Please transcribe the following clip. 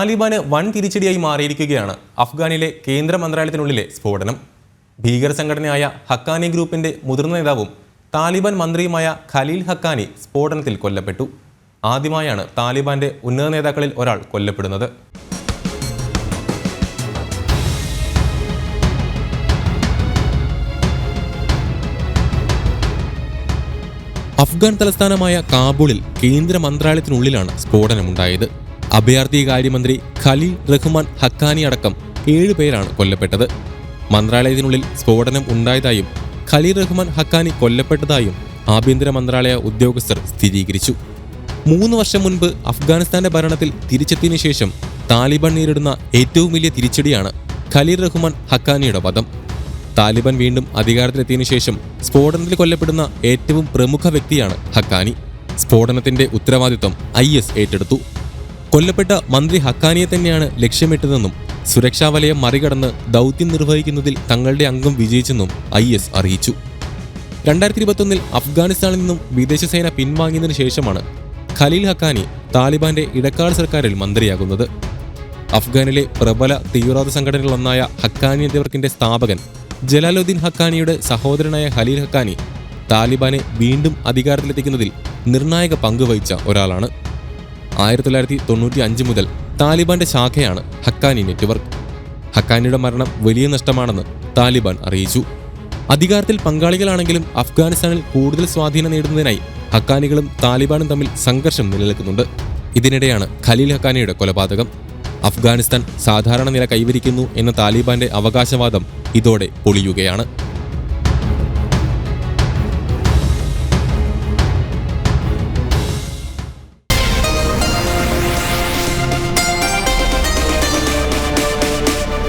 താലിബാന് വൻ തിരിച്ചടിയായി മാറിയിരിക്കുകയാണ് അഫ്ഗാനിലെ കേന്ദ്ര മന്ത്രാലയത്തിനുള്ളിലെ സ്ഫോടനം. ഭീകര സംഘടനയായ ഹക്കാനി ഗ്രൂപ്പിന്റെ മുതിർന്ന നേതാവും താലിബാൻ മന്ത്രിയുമായ ഖലീൽ ഹക്കാനി സ്ഫോടനത്തിൽ കൊല്ലപ്പെട്ടു. ആദ്യമായാണ് താലിബാന്റെ ഉന്നത നേതാക്കളിൽ ഒരാൾ കൊല്ലപ്പെടുന്നത്. അഫ്ഗാൻ തലസ്ഥാനമായ കാബൂളിൽ കേന്ദ്ര മന്ത്രാലയത്തിനുള്ളിലാണ് സ്ഫോടനമുണ്ടായത്. അഭയാർത്ഥി കാര്യമന്ത്രി ഖലീൽ റഹ്മാൻ ഹക്കാനി അടക്കം 7 പേരാണ് കൊല്ലപ്പെട്ടത്. മന്ത്രാലയത്തിനുള്ളിൽ സ്ഫോടനം ഉണ്ടായതായും ഖലീൽ റഹ്മാൻ ഹക്കാനി കൊല്ലപ്പെട്ടതായും ആഭ്യന്തര മന്ത്രാലയ ഉദ്യോഗസ്ഥർ സ്ഥിരീകരിച്ചു. 3 വർഷം മുൻപ് അഫ്ഗാനിസ്ഥാന്റെ ഭരണത്തിൽ തിരിച്ചെത്തിയതിനു ശേഷം താലിബാൻ നേരിടുന്ന ഏറ്റവും വലിയ തിരിച്ചടിയാണ് ഖലീൽ റഹ്മാൻ ഹക്കാനിയുടെ വധം. താലിബാൻ വീണ്ടും അധികാരത്തിലെത്തിയതിനു ശേഷം സ്ഫോടനത്തിൽ കൊല്ലപ്പെടുന്ന ഏറ്റവും പ്രമുഖ വ്യക്തിയാണ് ഹക്കാനി. സ്ഫോടനത്തിന്റെ ഉത്തരവാദിത്വം IS ഏറ്റെടുത്തു. കൊല്ലപ്പെട്ട മന്ത്രി ഹക്കാനിയെ തന്നെയാണ് ലക്ഷ്യമിട്ടതെന്നും സുരക്ഷാ വലയം മറികടന്ന് ദൗത്യം നിർവഹിക്കുന്നതിൽ തങ്ങളുടെ അംഗം വിജയിച്ചെന്നും IS അറിയിച്ചു. 2021 അഫ്ഗാനിസ്ഥാനിൽ നിന്നും വിദേശസേന പിൻവാങ്ങിയതിനു ശേഷമാണ് ഖലീൽ ഹക്കാനി താലിബാന്റെ ഇടക്കാല സർക്കാരിൽ മന്ത്രിയാകുന്നത്. അഫ്ഗാനിലെ പ്രബല തീവ്രവാദ സംഘടനകളൊന്നായ ഹക്കാനി നെറ്റ്വർക്കിന്റെ സ്ഥാപകൻ ജലാലുദ്ദീൻ ഹക്കാനിയുടെ സഹോദരനായ ഖലീൽ ഹക്കാനി താലിബാനെ വീണ്ടും അധികാരത്തിലെത്തിക്കുന്നതിൽ നിർണായക പങ്ക് വഹിച്ച ഒരാളാണ്. 1995 മുതൽ താലിബാന്റെ ശാഖയാണ് ഹക്കാനി നെറ്റ്വർക്ക്. ഹക്കാനിയുടെ മരണം വലിയ നഷ്ടമാണെന്ന് താലിബാൻ അറിയിച്ചു. അധികാരത്തിൽ പങ്കാളികളാണെങ്കിലും അഫ്ഗാനിസ്ഥാനിൽ കൂടുതൽ സ്വാധീനം നേടുന്നതിനായി ഹക്കാനികളും താലിബാനും തമ്മിൽ സംഘർഷം നിലനിൽക്കുന്നുണ്ട്. ഇതിനിടെയാണ് ഖലീൽ ഹക്കാനിയുടെ കൊലപാതകം. അഫ്ഗാനിസ്ഥാൻ സാധാരണ നില കൈവരിക്കുന്നു എന്ന താലിബാന്റെ അവകാശവാദം ഇതോടെ പൊളിയുകയാണ്.